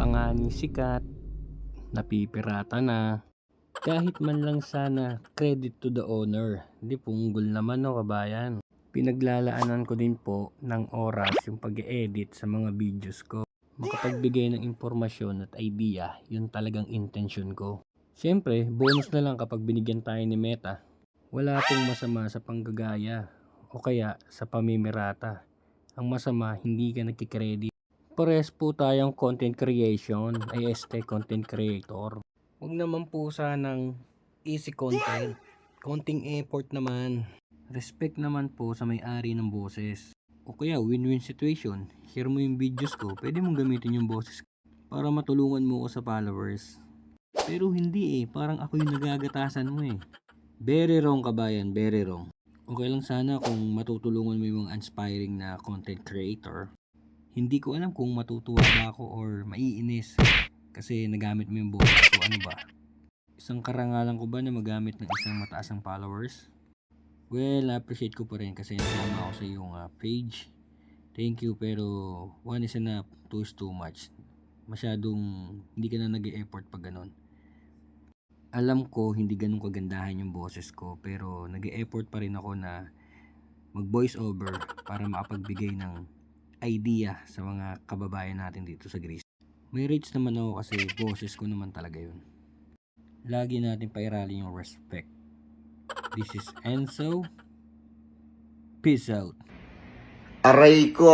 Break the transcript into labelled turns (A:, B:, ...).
A: pa nga ni sikat, napipirata na. Kahit man lang sana credit to the owner. Di punggol naman no kabayan. Pinaglalaanan ko din po ng oras yung pag-edit sa mga videos ko. Makapagbigay ng impormasyon at idea, yun talagang intention ko. Siyempre, bonus na lang kapag binigyan tayo ni Meta. Wala pong masama sa panggagaya o kaya sa pamimirata. Ang masama, hindi ka nagkikredit. Pares po tayong content creation ay content creator. Huwag naman po sanang easy content. Konting effort naman. Respect naman po sa may-ari ng boses. O kaya win-win situation. Share mo yung videos ko, pwede mong gamitin yung boses ko para matulungan mo ko sa followers. Pero hindi parang ako yung nagagatasan mo Very wrong kabayan, very wrong. Okay lang sana kung matutulungan mo yung inspiring na content creator. Hindi ko alam kung matutuwa ba ako or maiinis kasi nagamit mo yung boses ko. Ano ba? Isang karangalan ko ba na magamit ng isang mataas ang followers? Well, na-appreciate ko pa rin kasi nasama ako sa iyong page. Thank you, pero one is enough, two is too much. Masyadong hindi ka na nag-e-effort pag ganun. Alam ko hindi ganun kagandahan yung boses ko, pero nag-e-effort pa rin ako na mag-voice over para makapagbigay ng idea sa mga kababayan natin dito sa Greece. May reach naman ako kasi boses ko naman talaga yun. Lagi natin pairali yung respect. This is Enzo. Peace out.
B: Aray ko!